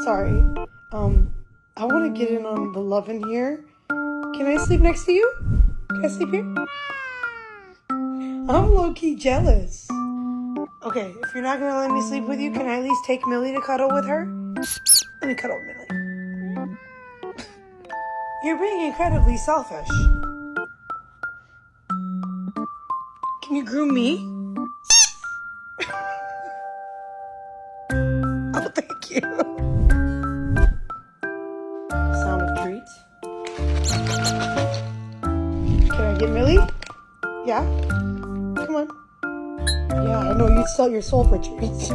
sorry. I want to get in on the love in here. Can I sleep next to you? Can I sleep here? I'm low-key jealous. Okay, if you're not going to let me sleep with you, can I at least take Millie to cuddle with her? Let me cuddle Millie. You're being incredibly selfish. Can you groom me? Oh, thank you. Sound of treats. Can I get Millie? Yeah? Come on. Yeah, I know you'd sell your soul for treats.